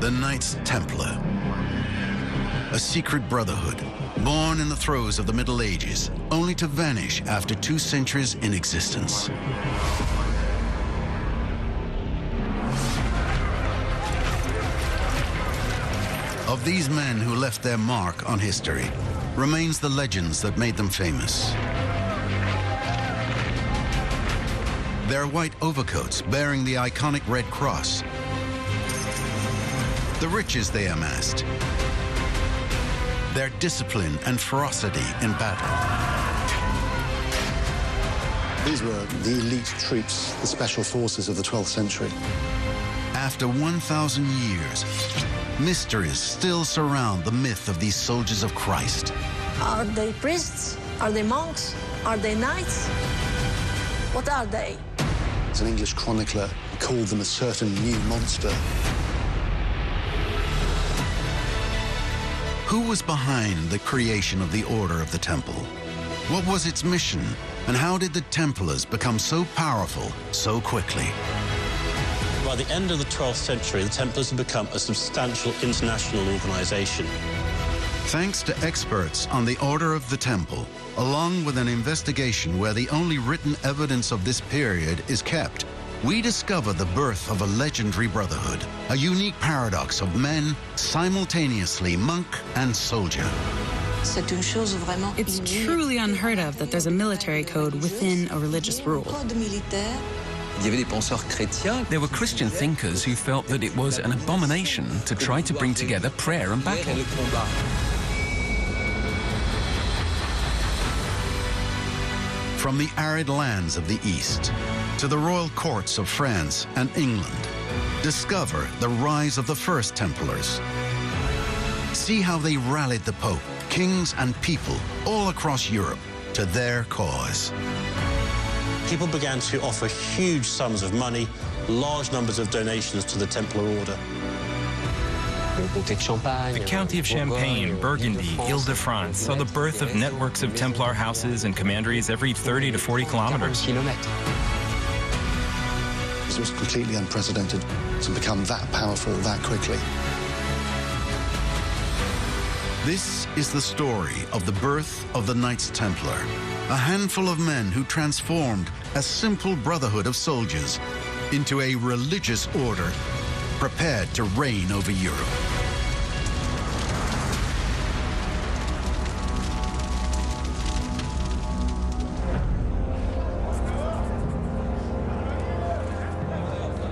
The Knights Templar, a secret brotherhood born in the throes of the Middle Ages, only to vanish after 2 centuries in existence. Of these men who left their mark on history, remains the legends that made them famous. Their white overcoats bearing the iconic red cross, the riches they amassed, their discipline and ferocity in battle. These were the elite troops, the special forces of the 12th century. After 1,000 years, mysteries still surround the myth of these soldiers of Christ. Are they priests? Are they monks? Are they knights? What are they? As an English chronicler called them a certain new monster. Who was behind the creation of the Order of the Temple? What was its mission? And how did the Templars become so powerful so quickly? By the end of the 12th century, the Templars had become a substantial international organization. Thanks to experts on the Order of the Temple, along with an investigation where the only written evidence of this period is kept, we discover the birth of a legendary brotherhood, a unique paradox of men simultaneously monk and soldier. It's truly unheard of that there's a military code within a religious rule. There were Christian thinkers who felt that it was an abomination to try to bring together prayer and battle. From the arid lands of the East to the royal courts of France and England, discover the rise of the first Templars. See how they rallied the Pope, kings and people all across Europe to their cause. People began to offer huge sums of money, large numbers of donations to the Templar Order. The county of Champagne, Burgundy, Ile-de-France saw the birth of networks of Templar houses and commanderies every 30 to 40 kilometers. This was completely unprecedented to become that powerful that quickly. This is the story of the birth of the Knights Templar, a handful of men who transformed a simple brotherhood of soldiers into a religious order prepared to reign over Europe.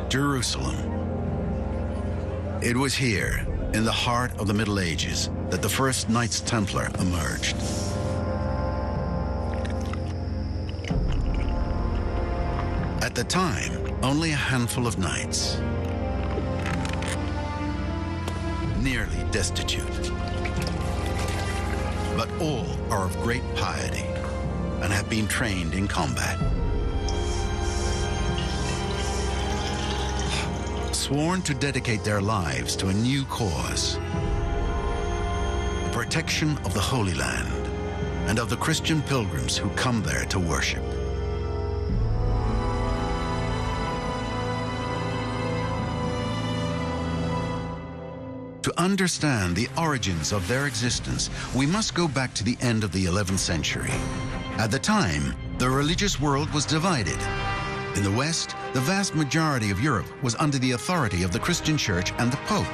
Jerusalem. It was here, in the heart of the Middle Ages, that the first Knights Templar emerged. At the time, only a handful of knights, nearly destitute. But all are of great piety and have been trained in combat. Sworn to dedicate their lives to a new cause, the protection of the Holy Land and of the Christian pilgrims who come there to worship. To understand the origins of their existence, we must go back to the end of the 11th century. At the time, the religious world was divided. In the West, the vast majority of Europe was under the authority of the Christian Church and the Pope.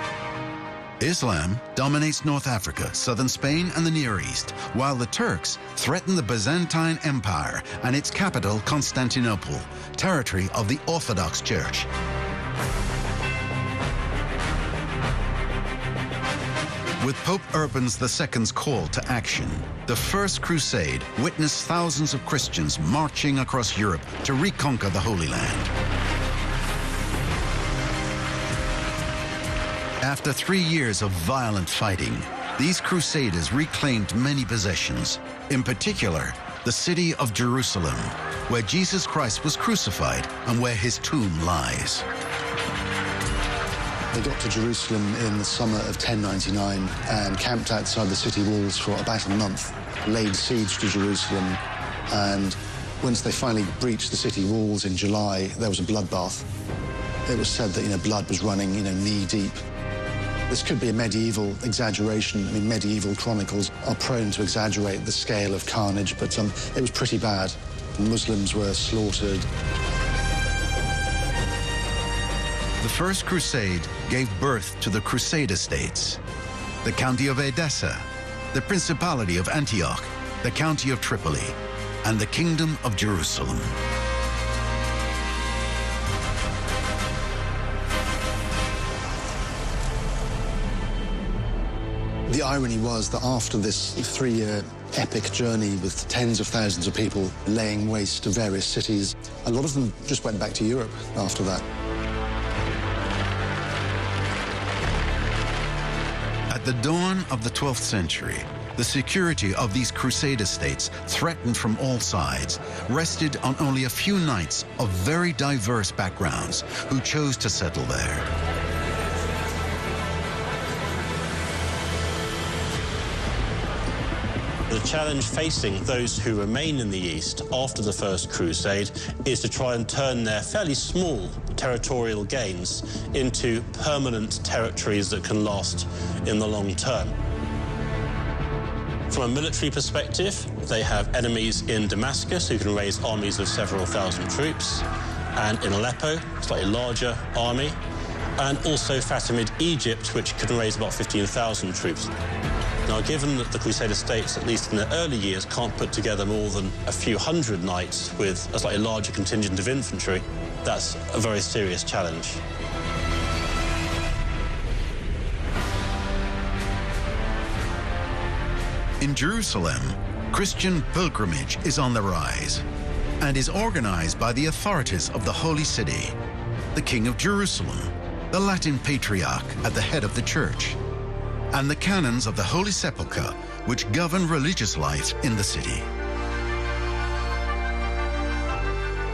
Islam dominates North Africa, southern Spain, and the Near East, while the Turks threaten the Byzantine Empire and its capital, Constantinople, territory of the Orthodox Church. With Pope Urban II's call to action, the First Crusade witnessed thousands of Christians marching across Europe to reconquer the Holy Land. After 3 years of violent fighting, these crusaders reclaimed many possessions, in particular, the city of Jerusalem, where Jesus Christ was crucified and where his tomb lies. They got to Jerusalem in the summer of 1099 and camped outside the city walls for about a month, laid siege to Jerusalem, and once they finally breached the city walls in July, there was a bloodbath. It was said that, blood was running, knee deep. This could be a medieval exaggeration. I mean, medieval chronicles are prone to exaggerate the scale of carnage, but it was pretty bad. Muslims were slaughtered. The First Crusade gave birth to the Crusader states, the County of Edessa, the Principality of Antioch, the County of Tripoli, and the Kingdom of Jerusalem. The irony was that after this three-year epic journey with tens of thousands of people laying waste to various cities, a lot of them just went back to Europe after that. At the dawn of the 12th century, the security of these Crusader states, threatened from all sides, rested on only a few knights of very diverse backgrounds who chose to settle there. The challenge facing those who remain in the East after the First Crusade is to try and turn their fairly small territorial gains into permanent territories that can last in the long term. From a military perspective, they have enemies in Damascus who can raise armies of several thousand troops, and in Aleppo, a slightly larger army, and also Fatimid Egypt, which can raise about 15,000 troops. Now, given that the Crusader states, at least in their early years, can't put together more than a few hundred knights with a slightly larger contingent of infantry, that's a very serious challenge. In Jerusalem, Christian pilgrimage is on the rise and is organized by the authorities of the Holy City, the King of Jerusalem, the Latin Patriarch at the head of the Church, and the canons of the Holy Sepulchre, which govern religious life in the city.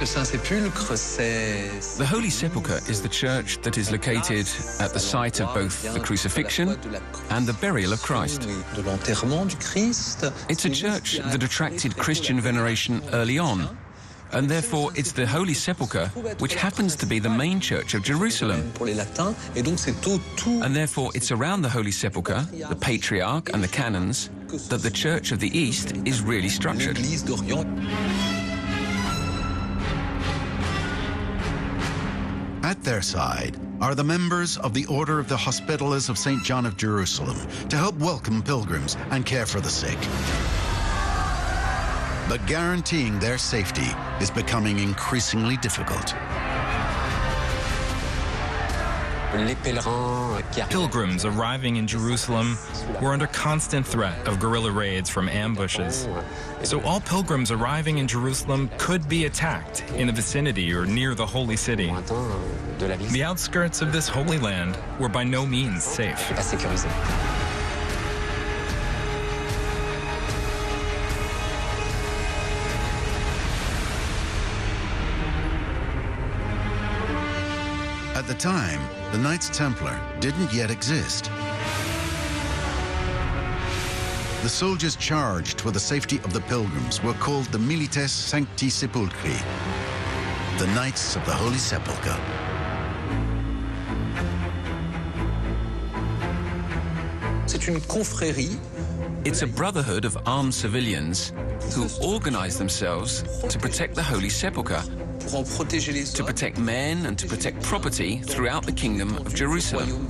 The Holy Sepulchre is the church that is located at the site of both the crucifixion and the burial of Christ. It's a church that attracted Christian veneration early on, and therefore it's the Holy Sepulchre which happens to be the main church of Jerusalem. And therefore it's around the Holy Sepulchre, the Patriarch and the canons, that the Church of the East is really structured. At their side are the members of the Order of the Hospitallers of St. John of Jerusalem to help welcome pilgrims and care for the sick. But guaranteeing their safety is becoming increasingly difficult. Pilgrims arriving in Jerusalem were under constant threat of guerrilla raids from ambushes. So all pilgrims arriving in Jerusalem could be attacked in the vicinity or near the holy city. The outskirts of this holy land were by no means safe. At the time, the Knights Templar didn't yet exist. The soldiers charged with the safety of the pilgrims were called the Milites Sancti Sepulchri, the Knights of the Holy Sepulchre. It's a brotherhood of armed civilians who organize themselves to protect the Holy Sepulchre, to protect men and to protect property throughout the Kingdom of Jerusalem.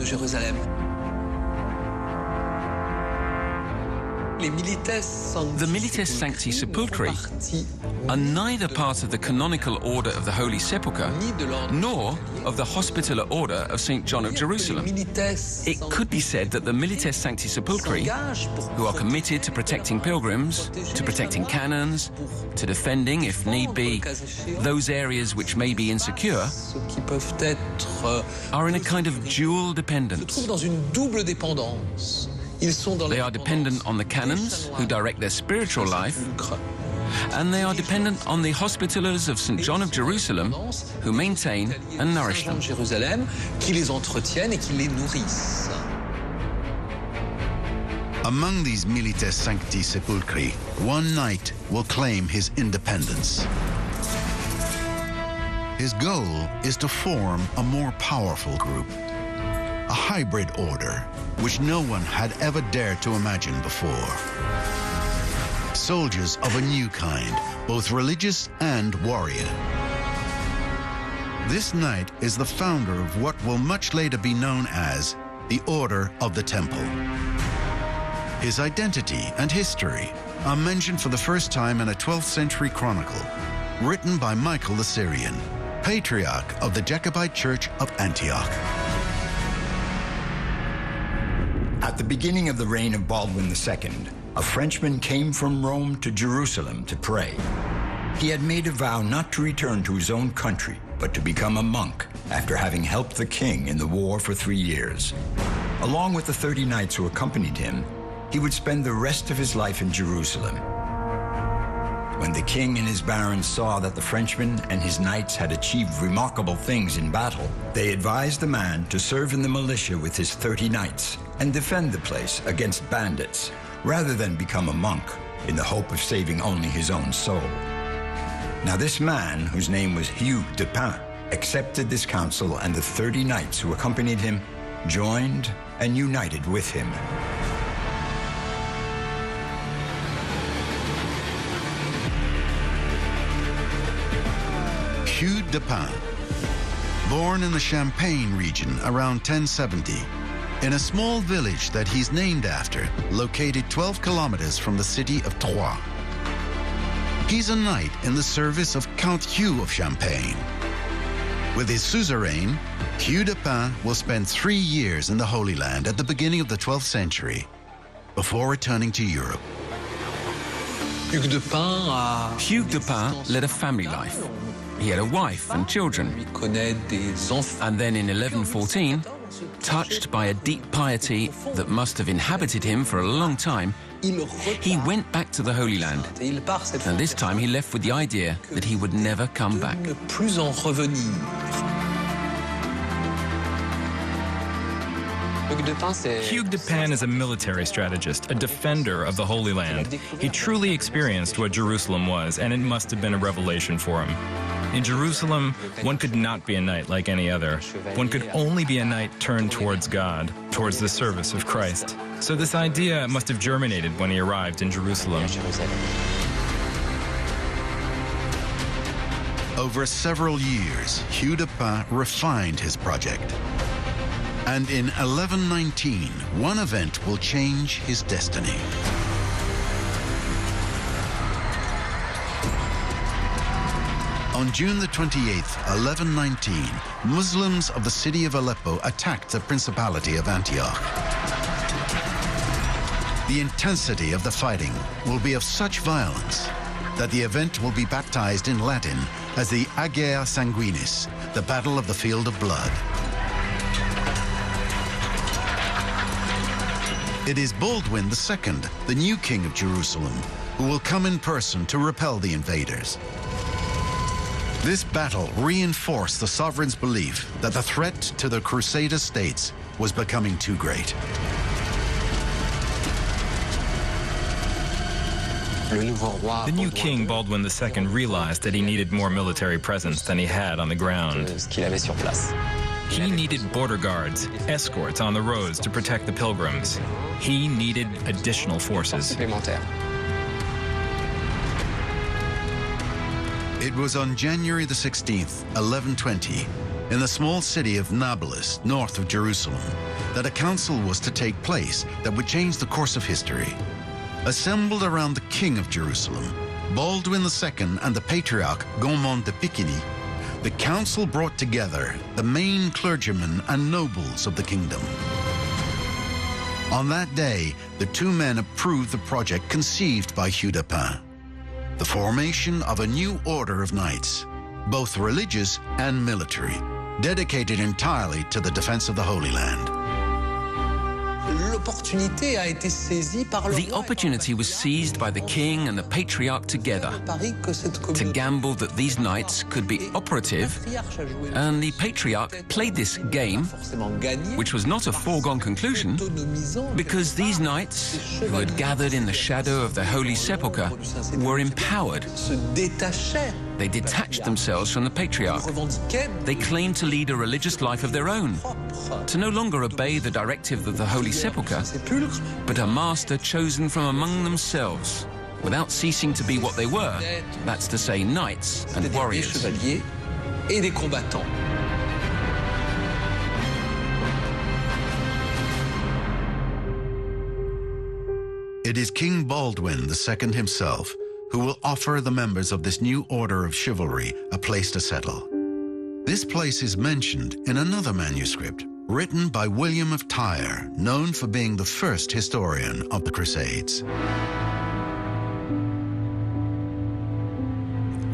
The Milites Sancti Sepulchri are neither part of the canonical order of the Holy Sepulchre nor of the Hospitaller Order of St. John of Jerusalem. It could be said that the Milites Sancti Sepulchri, who are committed to protecting pilgrims, to protecting canons, to defending, if need be, those areas which may be insecure, are in a kind of dual dependence. They are dependent on the canons, who direct their spiritual life, and they are dependent on the Hospitallers of St. John of Jerusalem, who maintain and nourish them. Among these Milites Sancti Sepulchri, one knight will claim his independence. His goal is to form a more powerful group, a hybrid order, which no one had ever dared to imagine before. Soldiers of a new kind, both religious and warrior. This knight is the founder of what will much later be known as the Order of the Temple. His identity and history are mentioned for the first time in a 12th century chronicle, written by Michael the Syrian, patriarch of the Jacobite Church of Antioch. At the beginning of the reign of Baldwin II, a Frenchman came from Rome to Jerusalem to pray. He had made a vow not to return to his own country, but to become a monk after having helped the king in the war for 3 years. Along with the 30 knights who accompanied him, he would spend the rest of his life in Jerusalem. When the king and his barons saw that the Frenchman and his knights had achieved remarkable things in battle, they advised the man to serve in the militia with his 30 knights and defend the place against bandits, rather than become a monk in the hope of saving only his own soul. Now this man, whose name was Hugh de Pin, accepted this counsel, and the 30 knights who accompanied him joined and united with him. Hugh de Pin, born in the Champagne region around 1070, in a small village that he's named after, located 12 kilometers from the city of Troyes. He's a knight in the service of Count Hugh of Champagne. With his suzerain, Hugh de Pin will spend 3 years in the Holy Land at the beginning of the 12th century, before returning to Europe. Hugh de Pin led a family life. He had a wife and children. And then in 1114, touched by a deep piety that must have inhabited him for a long time, he went back to the Holy Land. And this time he left with the idea that he would never come back. Hugh de Pin is a military strategist, a defender of the Holy Land. He truly experienced what Jerusalem was, and it must have been a revelation for him. In Jerusalem, one could not be a knight like any other. One could only be a knight turned towards God, towards the service of Christ. So this idea must have germinated when he arrived in Jerusalem. Over several years, Hugh de Pin refined his project. And in 1119, one event will change his destiny. On June the 28th, 1119, Muslims of the city of Aleppo attacked the Principality of Antioch. The intensity of the fighting will be of such violence that the event will be baptized in Latin as the Agea Sanguinis, the Battle of the Field of Blood. It is Baldwin II, the new king of Jerusalem, who will come in person to repel the invaders. This battle reinforced the sovereign's belief that the threat to the Crusader states was becoming too great. The new king, Baldwin II, realized that he needed more military presence than he had on the ground. He needed border guards, escorts on the roads to protect the pilgrims. He needed additional forces. It was on January the 16th, 1120, in the small city of Nablus, north of Jerusalem, that a council was to take place that would change the course of history. Assembled around the king of Jerusalem, Baldwin II and the patriarch Gourmand de Piquigny, the council brought together the main clergymen and nobles of the kingdom. On that day, the two men approved the project conceived by Hugh de Pin, the formation of a new order of knights, both religious and military, dedicated entirely to the defense of the Holy Land. The opportunity was seized by the king and the patriarch together to gamble that these knights could be operative, and the patriarch played this game, which was not a foregone conclusion, because these knights, who had gathered in the shadow of the Holy Sepulchre, were empowered. They detached themselves from the patriarch. They claimed to lead a religious life of their own, to no longer obey the directive of the Holy Sepulchre, but a master chosen from among themselves, without ceasing to be what they were, that's to say, knights and warriors. It is King Baldwin II himself who will offer the members of this new order of chivalry a place to settle. This place is mentioned in another manuscript written by William of Tyre, known for being the first historian of the Crusades.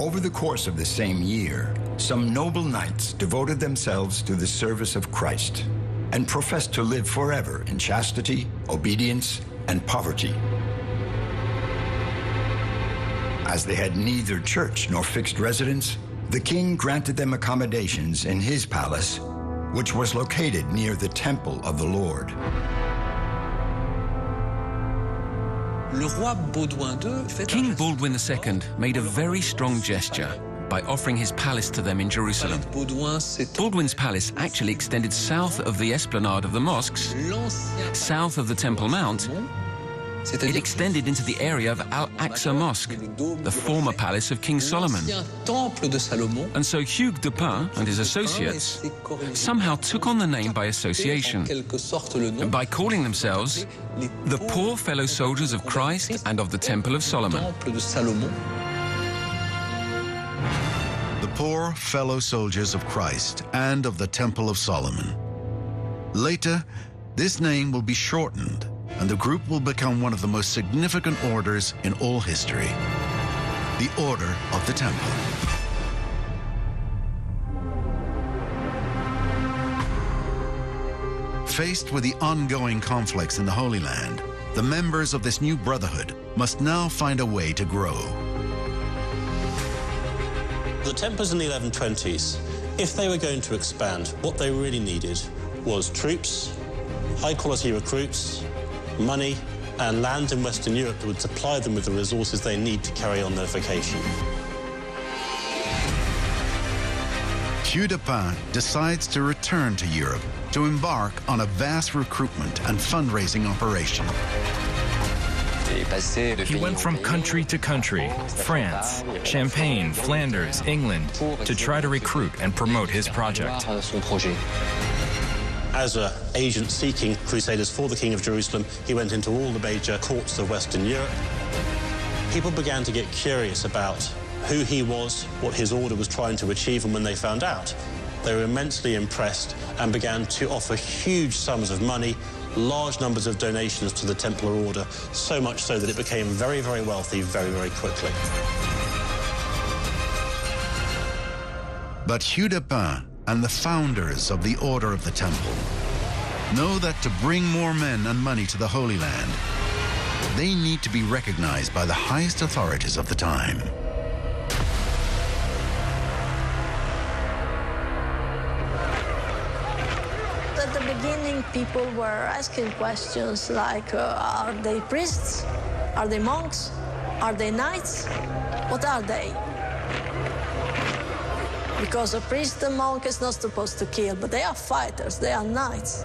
Over the course of the same year, some noble knights devoted themselves to the service of Christ and professed to live forever in chastity, obedience, and poverty. As they had neither church nor fixed residence, the king granted them accommodations in his palace, which was located near the temple of the Lord. King Baldwin II made a very strong gesture by offering his palace to them in Jerusalem. Baldwin's palace actually extended south of the esplanade of the mosques, south of the Temple Mount. It extended into the area of Al-Aqsa Mosque, the former palace of King Solomon. And so Hugues de Pin and his associates somehow took on the name by association, by calling themselves the Poor Fellow Soldiers of Christ and of the Temple of Solomon. The Poor Fellow Soldiers of Christ and of the Temple of Solomon. Later, this name will be shortened, and the group will become one of the most significant orders in all history, the Order of the Temple. Faced with the ongoing conflicts in the Holy Land, the members of this new brotherhood must now find a way to grow. The Templars in the 1120s, if they were going to expand, what they really needed was troops, high-quality recruits, money, and land in Western Europe that would supply them with the resources they need to carry on their vocation. Hugh de Pin decides to return to Europe to embark on a vast recruitment and fundraising operation. He went from country to country, France, Champagne, Flanders, England, to try to recruit and promote his project. As an agent seeking crusaders for the King of Jerusalem, he went into all the major courts of Western Europe. People began to get curious about who he was, what his order was trying to achieve, and when they found out, they were immensely impressed and began to offer huge sums of money, large numbers of donations to the Templar order, so much so that it became very, very wealthy very, very quickly. But Hugh de Pin and the founders of the Order of the Temple know that to bring more men and money to the Holy Land, they need to be recognized by the highest authorities of the time. At the beginning, people were asking questions like, are they priests? Are they monks? Are they knights? What are they? Because a priest and monk is not supposed to kill, but they are fighters, they are knights.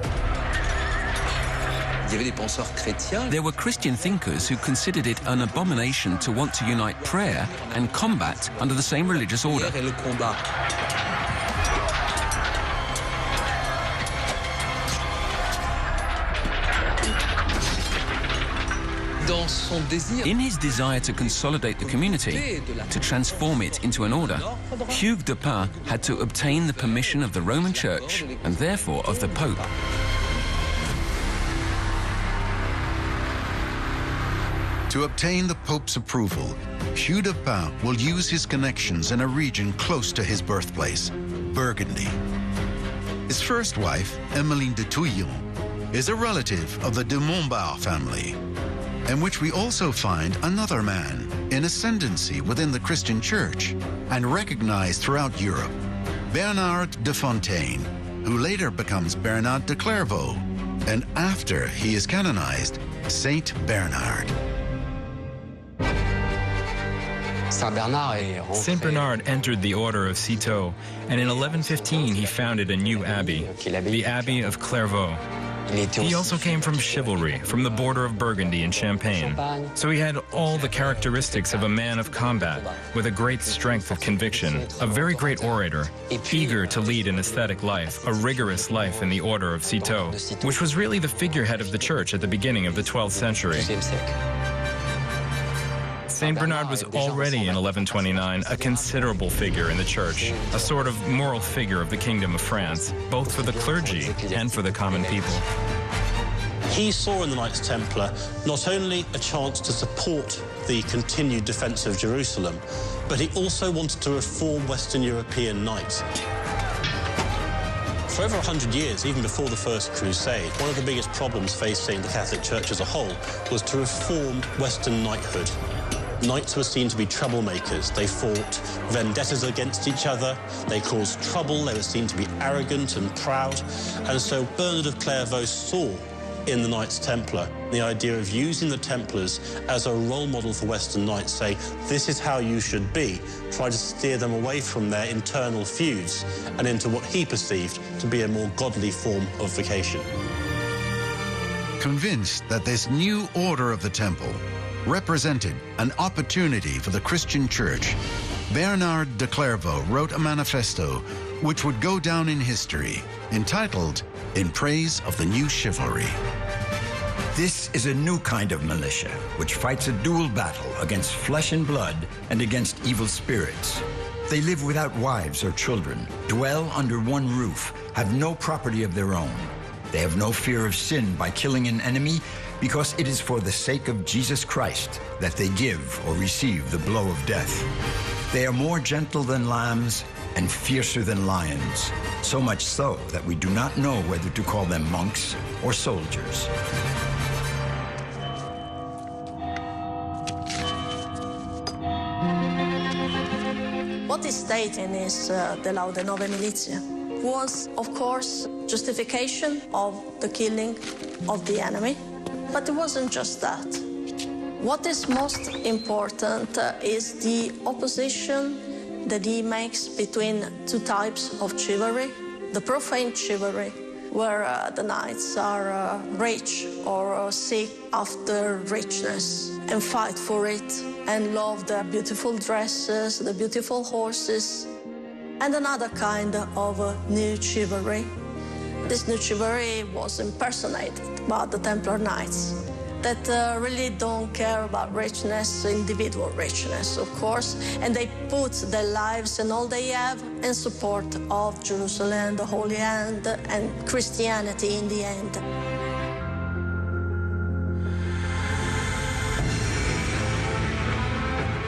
There were Christian thinkers who considered it an abomination to want to unite prayer and combat under the same religious order. In his desire to consolidate the community, to transform it into an order, Hugues de Pin had to obtain the permission of the Roman Church and therefore of the Pope. To obtain the Pope's approval, Hugh de Pin will use his connections in a region close to his birthplace, Burgundy. His first wife, Emmeline de Touillon, is a relative of the de Montbard family, in which we also find another man in ascendancy within the Christian Church and recognized throughout Europe, Bernard de Fontaine, who later becomes Bernard de Clairvaux, and after he is canonized, Saint Bernard. Saint Bernard entered the order of Citeaux, and in 1115 he founded a new abbey, the Abbey of Clairvaux. He also came from chivalry, from the border of Burgundy and Champagne. So he had all the characteristics of a man of combat, with a great strength of conviction, a very great orator, eager to lead an aesthetic life, a rigorous life in the order of Citeaux, which was really the figurehead of the church at the beginning of the 12th century. Saint Bernard was already in 1129 a considerable figure in the church, a sort of moral figure of the Kingdom of France, both for the clergy and for the common people. He saw in the Knights Templar not only a chance to support the continued defence of Jerusalem, but he also wanted to reform Western European knights. For over 100 years, even before the First Crusade, one of the biggest problems facing the Catholic Church as a whole was to reform Western knighthood. Knights were seen to be troublemakers. They fought vendettas against each other. They caused trouble. They were seen to be arrogant and proud. And so Bernard of Clairvaux saw in the Knights Templar the idea of using the Templars as a role model for Western knights, say, this is how you should be, try to steer them away from their internal feuds and into what he perceived to be a more godly form of vocation. Convinced that this new order of the Temple represented an opportunity for the Christian Church, Bernard de Clairvaux wrote a manifesto which would go down in history, entitled In Praise of the New Chivalry. This is a new kind of militia, which fights a dual battle against flesh and blood and against evil spirits. They live without wives or children, dwell under one roof, have no property of their own. They have no fear of sin by killing an enemy, because it is for the sake of Jesus Christ that they give or receive the blow of death. They are more gentle than lambs and fiercer than lions, so much so that we do not know whether to call them monks or soldiers. What is stated in his De Laude Nove Militia was, of course, justification of the killing of the enemy. But it wasn't just that. What is most important is the opposition that he makes between two types of chivalry. The profane chivalry, where the knights are rich or seek after richness and fight for it and love the beautiful dresses, the beautiful horses, and another kind of new chivalry. This new chivalry was impersonated by the Templar Knights that really don't care about richness, individual richness, of course, and they put their lives and all they have in support of Jerusalem, the Holy Land, and Christianity in the end.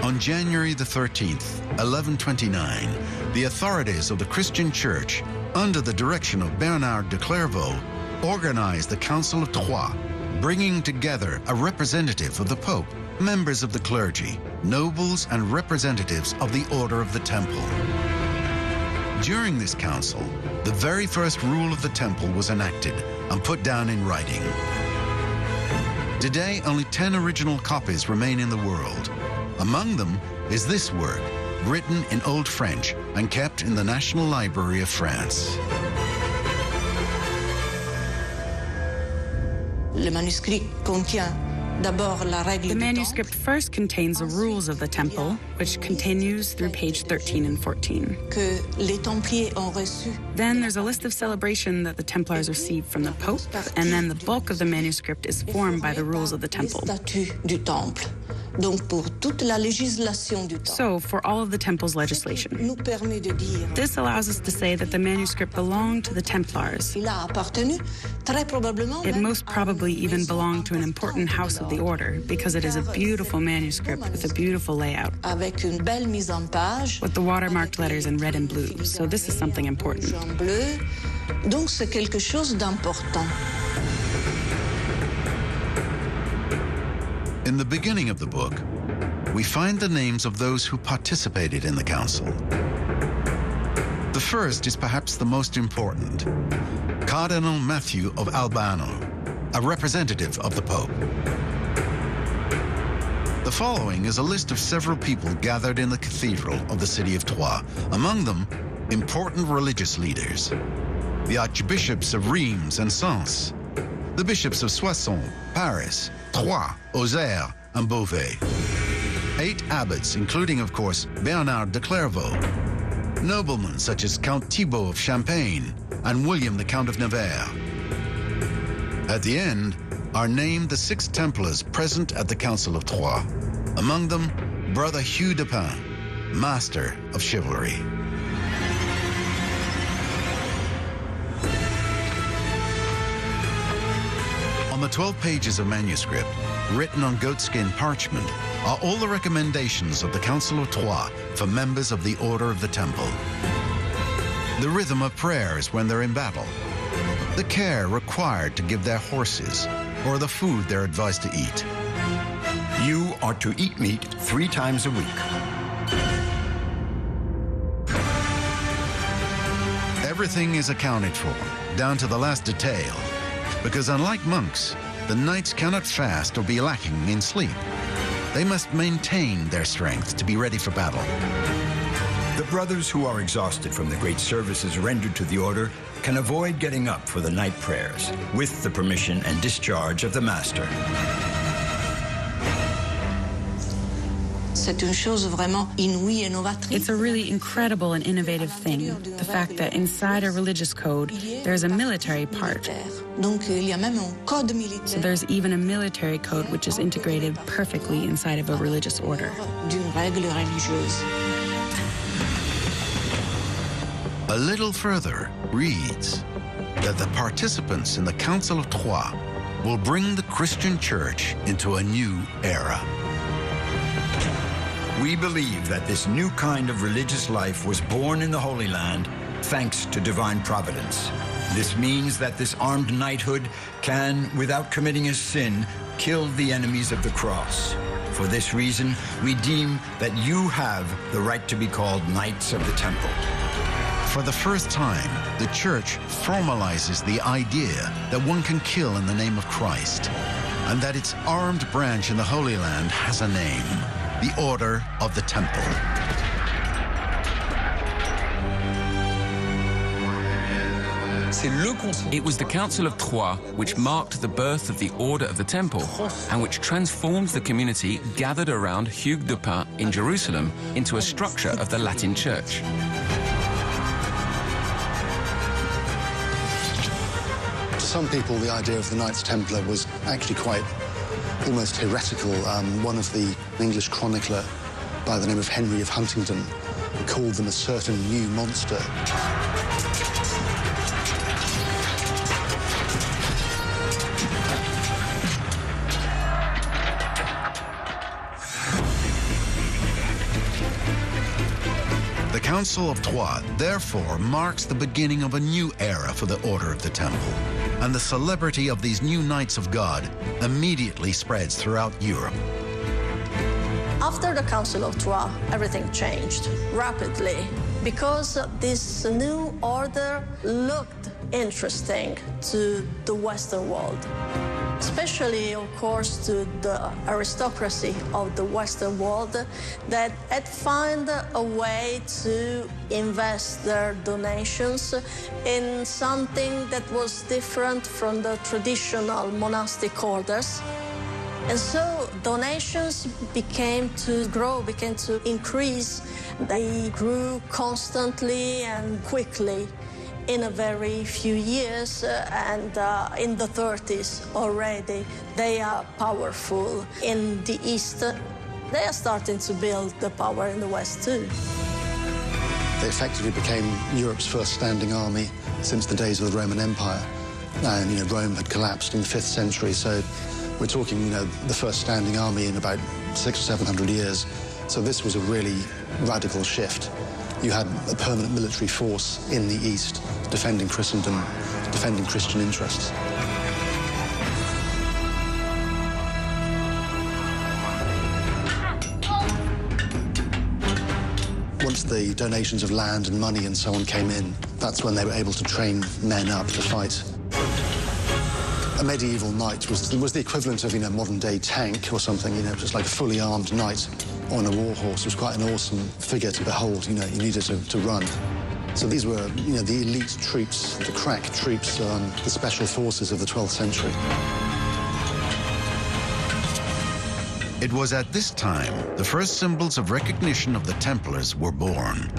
On January the 13th, 1129, the authorities of the Christian Church, under the direction of Bernard de Clairvaux, organized the Council of Troyes, bringing together a representative of the Pope, members of the clergy, nobles, and representatives of the Order of the Temple. During this council, the very first rule of the Temple was enacted and put down in writing. Today, only 10 original copies remain in the world. Among them is this work, written in Old French and kept in the National Library of France. The manuscript first contains the rules of the temple, which continues through page 13 and 14. Then there's a list of celebration that the Templars received from the Pope, and then the bulk of the manuscript is formed by the rules of the temple. So, for all of the temple's legislation, this allows us to say that the manuscript belonged to the Templars. It most probably even belonged to an important house of the order, because it is a beautiful manuscript with a beautiful layout, with the watermarked letters in red and blue. So this is something important. In the beginning of the book, we find the names of those who participated in the council. The first is perhaps the most important, Cardinal Matthew of Albano, a representative of the Pope. The following is a list of several people gathered in the cathedral of the city of Troyes. Among them, important religious leaders. The archbishops of Reims and Sens, the bishops of Soissons, Paris, Troyes, Auxerre, and Beauvais. 8 abbots, including, of course, Bernard de Clairvaux. Noblemen such as Count Thibault of Champagne and William the Count of Nevers. At the end are named the 6 Templars present at the Council of Troyes. Among them, Brother Hugh de Pin, master of chivalry. On the 12 pages of manuscript, written on goatskin parchment, are all the recommendations of the Council of Troyes for members of the Order of the Temple. The rhythm of prayers when they're in battle, the care required to give their horses, or the food they're advised to eat. You are to eat meat 3 times a week. Everything is accounted for, down to the last detail, because unlike monks, the knights cannot fast or be lacking in sleep. They must maintain their strength to be ready for battle. The brothers who are exhausted from the great services rendered to the order can avoid getting up for the night prayers with the permission and discharge of the master. It's a really incredible and innovative thing, the fact that inside a religious code, there's a military part. So there's even a military code which is integrated perfectly inside of a religious order. A little further reads that the participants in the Council of Troyes will bring the Christian Church into a new era. We believe that this new kind of religious life was born in the Holy Land thanks to divine providence. This means that this armed knighthood can, without committing a sin, kill the enemies of the cross. For this reason, we deem that you have the right to be called Knights of the Temple. For the first time, the Church formalizes the idea that one can kill in the name of Christ, and that its armed branch in the Holy Land has a name, the Order of the Temple. It was the Council of Troyes which marked the birth of the Order of the Temple and which transformed the community gathered around Hugh de Pin in Jerusalem into a structure of the Latin Church. To some people, the idea of the Knights Templar was actually quite almost heretical. One of the English chronicler by the name of Henry of Huntingdon called them a certain new monster. The Council of Troyes, therefore, marks the beginning of a new era for the Order of the Temple, and the celebrity of these new Knights of God immediately spreads throughout Europe. After the Council of Troyes, everything changed rapidly because this new order looked interesting to the Western world, especially, of course, to the aristocracy of the Western world that had found a way to invest their donations in something that was different from the traditional monastic orders. And so donations began to grow, began to increase. They grew constantly and quickly in a very few years, and in the 30s already, they are powerful in the East. They are starting to build the power in the West too. They effectively became Europe's first standing army since the days of the Roman Empire. And, Rome had collapsed in the 5th century, so we're talking, the first standing army in about 600 or 700 years. So this was a really radical shift. You had a permanent military force in the East defending Christendom, defending Christian interests. Once the donations of land and money and so on came in, that's when they were able to train men up to fight. A medieval knight was the equivalent of, modern-day tank or something, just like a fully armed knight on a war horse. It was quite an awesome figure to behold, you needed to run. So these were, the elite troops, the crack troops, the special forces of the 12th century. It was at this time the first symbols of recognition of the Templars were born,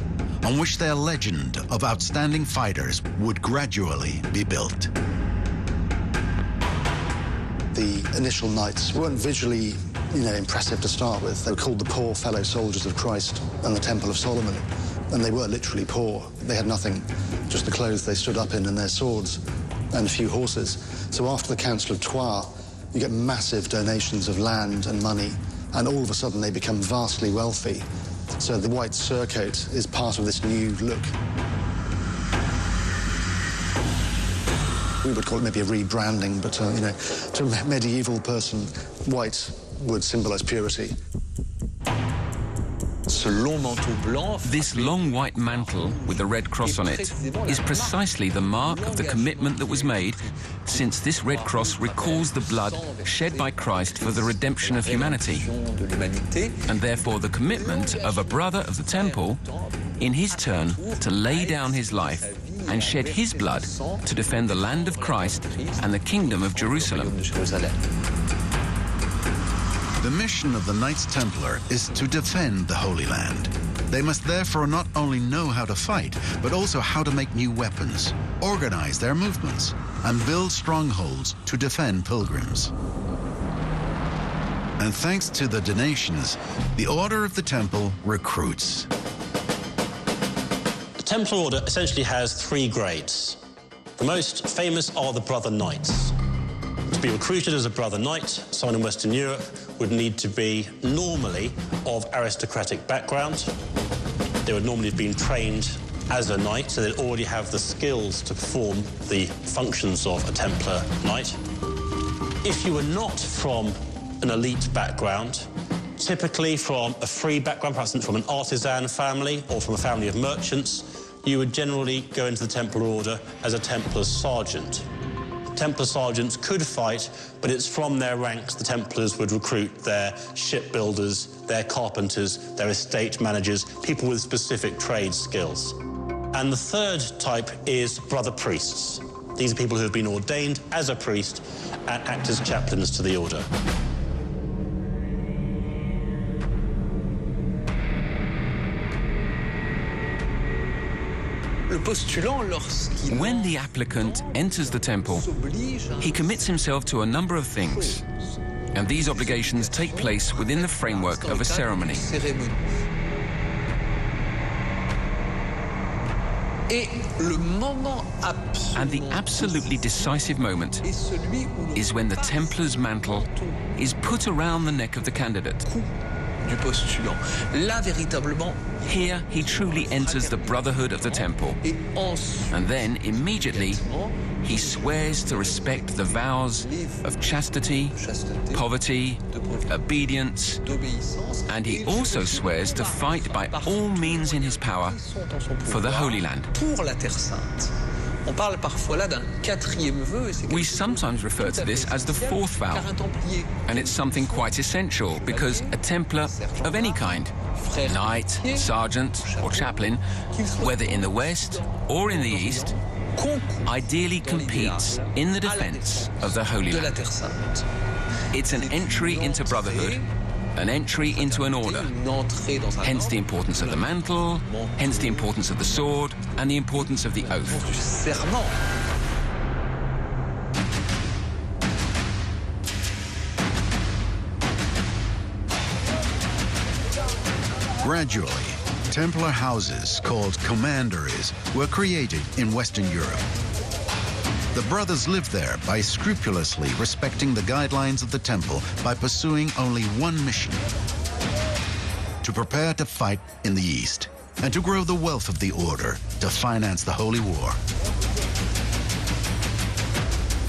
on which their legend of outstanding fighters would gradually be built. The initial knights weren't visually, impressive to start with. They were called the poor fellow soldiers of Christ and the Temple of Solomon. And they were literally poor. They had nothing, just the clothes they stood up in and their swords and a few horses. So after the Council of Troyes, you get massive donations of land and money, and all of a sudden they become vastly wealthy. So the white surcoat is part of this new look. We would call it maybe a rebranding, but, to a medieval person, white would symbolize purity. This long white mantle with the red cross on it is precisely the mark of the commitment that was made, since this red cross recalls the blood shed by Christ for the redemption of humanity, and therefore the commitment of a brother of the temple, in his turn, to lay down his life and shed his blood to defend the land of Christ and the kingdom of Jerusalem. The mission of the Knights Templar is to defend the Holy Land. They must therefore not only know how to fight, but also how to make new weapons, organize their movements, and build strongholds to defend pilgrims. And thanks to the donations, the Order of the Temple recruits. The Templar Order essentially has 3 grades. The most famous are the Brother Knights. To be recruited as a Brother Knight, someone in Western Europe would need to be normally of aristocratic background. They would normally have been trained as a knight, so they'd already have the skills to perform the functions of a Templar knight. If you were not from an elite background, typically from a free background, perhaps from an artisan family or from a family of merchants, you would generally go into the Templar Order as a Templar sergeant. Templar sergeants could fight, but it's from their ranks the Templars would recruit their shipbuilders, their carpenters, their estate managers, people with specific trade skills. And the third type is brother priests. These are people who have been ordained as a priest and act as chaplains to the order. When the applicant enters the temple, he commits himself to a number of things, and these obligations take place within the framework of a ceremony. And the absolutely decisive moment is when the Templar's mantle is put around the neck of the candidate. Here, he truly enters the brotherhood of the temple. And then, immediately, he swears to respect the vows of chastity, poverty, obedience, and he also swears to fight by all means in his power for the Holy Land. We sometimes refer to this as the 4th vow, and it's something quite essential because a Templar of any kind, knight, sergeant or chaplain, whether in the West or in the East, ideally competes in the defense of the Holy Land. It's an entry into brotherhood, an entry into an order, hence the importance of the mantle, hence the importance of the sword, and the importance of the oath. Gradually, Templar houses called commanderies were created in Western Europe. The brothers lived there by scrupulously respecting the guidelines of the temple by pursuing only one mission: to prepare to fight in the East and to grow the wealth of the order to finance the Holy War.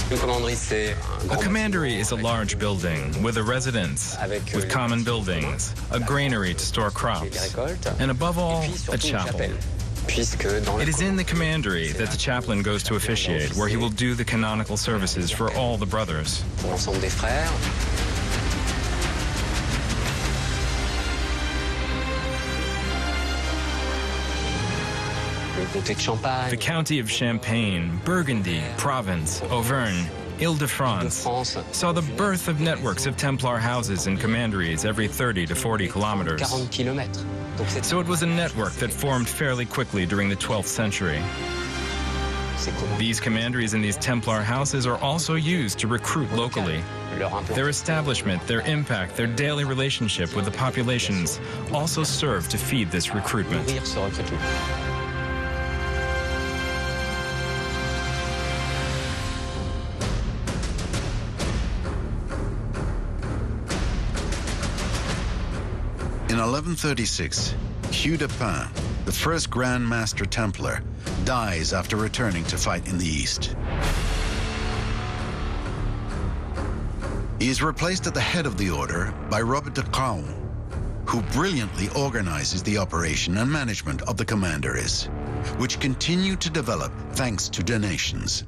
A commandery is a large building with a residence, with common buildings, a granary to store crops, and above all, a chapel. It is in the commandery that the chaplain goes to officiate, where he will do the canonical services for all the brothers. The county of Champagne, Burgundy, Provence, Auvergne, Ile-de-France saw the birth of networks of Templar houses and commanderies every 30 to 40 kilometers. So it was a network that formed fairly quickly during the 12th century. These commanderies and these Templar houses are also used to recruit locally. Their establishment, their impact, their daily relationship with the populations also serve to feed this recruitment. In 1136, Hugh de Pin, the first Grand Master Templar, dies after returning to fight in the East. He is replaced at the head of the order by Robert de Caen, who brilliantly organizes the operation and management of the commanderies, which continue to develop thanks to donations.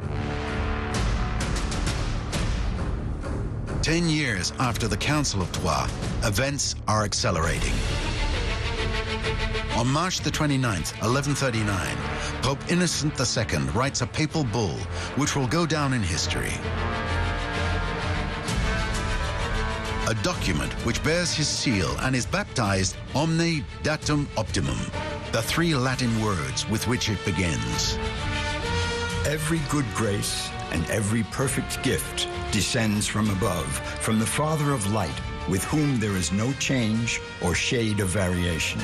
10 years after the Council of Troyes, events are accelerating. On March the 29th, 1139, Pope Innocent II writes a papal bull which will go down in history. A document which bears his seal and is baptized Omne Datum Optimum, the three Latin words with which it begins. Every good grace and every perfect gift descends from above, from the Father of light, with whom there is no change or shade of variation.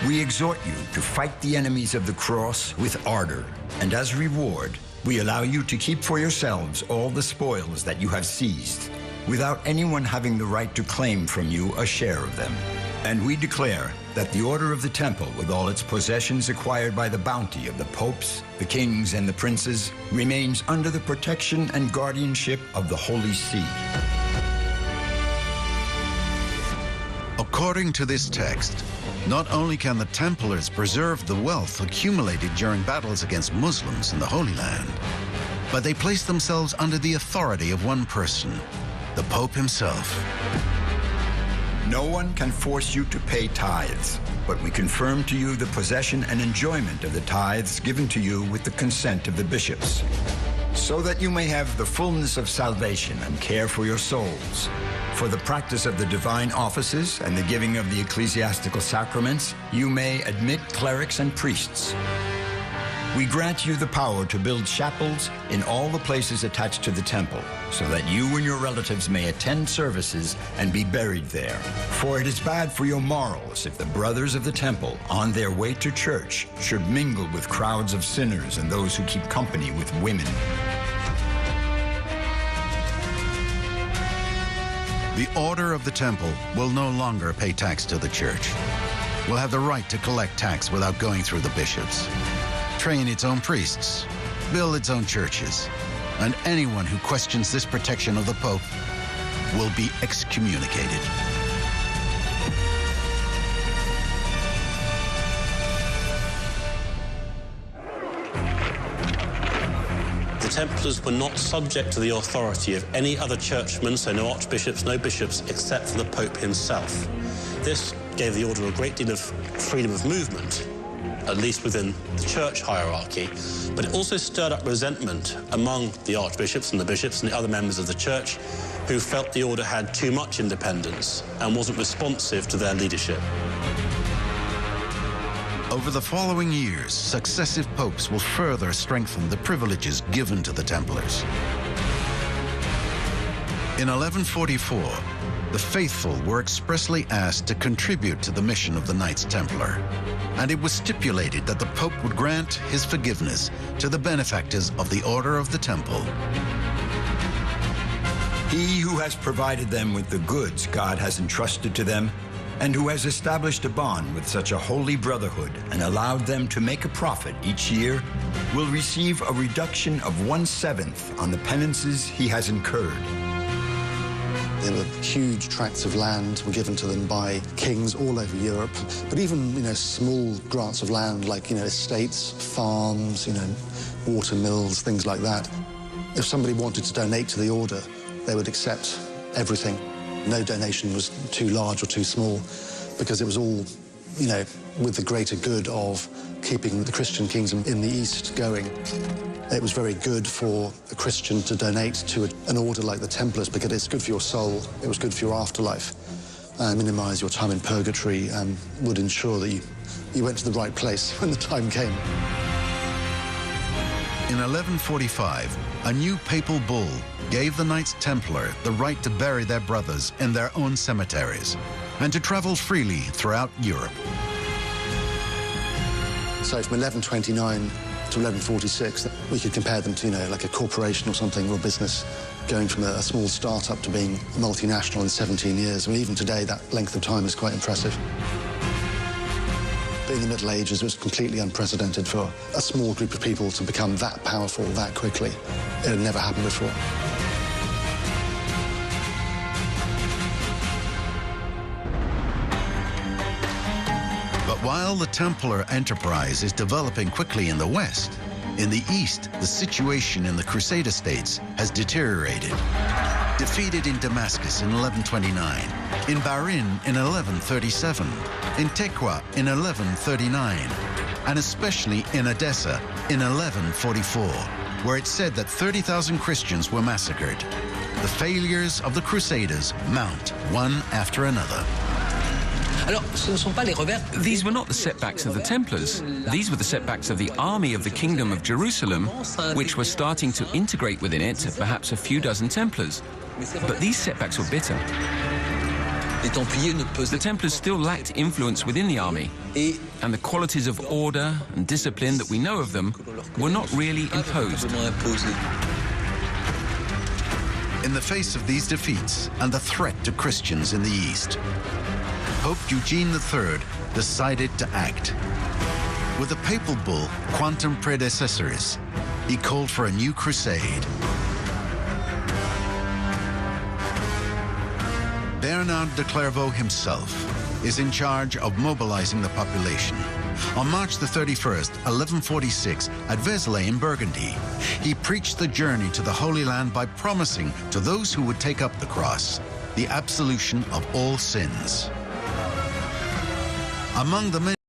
We exhort you to fight the enemies of the cross with ardor, and as reward, we allow you to keep for yourselves all the spoils that you have seized, without anyone having the right to claim from you a share of them. And we declare that the Order of the Temple, with all its possessions acquired by the bounty of the popes, the kings, and the princes, remains under the protection and guardianship of the Holy See. According to this text, not only can the Templars preserve the wealth accumulated during battles against Muslims in the Holy Land, but they place themselves under the authority of one person, the Pope himself. No one can force you to pay tithes, but we confirm to you the possession and enjoyment of the tithes given to you with the consent of the bishops, so that you may have the fullness of salvation and care for your souls. For the practice of the divine offices and the giving of the ecclesiastical sacraments, you may admit clerics and priests. We grant you the power to build chapels in all the places attached to the temple, so that you and your relatives may attend services and be buried there. For it is bad for your morals if the brothers of the temple, on their way to church, should mingle with crowds of sinners and those who keep company with women. The Order of the Temple will no longer pay tax to the Church. Will have the right to collect tax without going through the bishops, train its own priests, build its own churches, and anyone who questions this protection of the Pope will be excommunicated. The Templars were not subject to the authority of any other churchmen, so no archbishops, no bishops, except for the Pope himself. This gave the order a great deal of freedom of movement, at least within the church hierarchy, but it also stirred up resentment among the archbishops and the bishops and the other members of the church who felt the order had too much independence and wasn't responsive to their leadership. Over the following years, successive popes will further strengthen the privileges given to the Templars. In 1144, the faithful were expressly asked to contribute to the mission of the Knights Templar, and it was stipulated that the Pope would grant his forgiveness to the benefactors of the Order of the Temple. He who has provided them with the goods God has entrusted to them, and who has established a bond with such a holy brotherhood and allowed them to make a profit each year, will receive a reduction of 1/7 on the penances he has incurred. There were huge tracts of land were given to them by kings all over Europe. But even, small grants of land like, estates, farms, water mills, things like that. If somebody wanted to donate to the order, they would accept everything. No donation was too large or too small because it was all, with the greater good of keeping the Christian kingdom in the East going. It was very good for a Christian to donate to an order like the Templars because it's good for your soul, it was good for your afterlife, and minimise your time in purgatory and would ensure that you went to the right place when the time came. In 1145, a new papal bull gave the Knights Templar the right to bury their brothers in their own cemeteries and to travel freely throughout Europe. So from 1129 to 1146, we could compare them to, like a corporation or something, or a business, going from a small start-up to being multinational in 17 years. I mean, even today, that length of time is quite impressive. But in the Middle Ages, it was completely unprecedented for a small group of people to become that powerful that quickly. It had never happened before. But while the Templar enterprise is developing quickly in the West, in the East, the situation in the Crusader states has deteriorated. Defeated in Damascus in 1129, in Bahrain in 1137, in Tequa in 1139, and especially in Edessa in 1144, where it's said that 30,000 Christians were massacred. The failures of the Crusaders mount one after another. These were not the setbacks of the Templars. These were the setbacks of the army of the Kingdom of Jerusalem, which were starting to integrate within it perhaps a few dozen Templars. But these setbacks were bitter. The Templars still lacked influence within the army, and the qualities of order and discipline that we know of them were not really imposed. In the face of these defeats and the threat to Christians in the East, Pope Eugene III decided to act. With the papal bull Quantum Predecessoris, he called for a new crusade. Bernard de Clairvaux himself is in charge of mobilizing the population. On March the 31st, 1146, at Vézelay in Burgundy, he preached the journey to the Holy Land by promising to those who would take up the cross the absolution of all sins. Among the many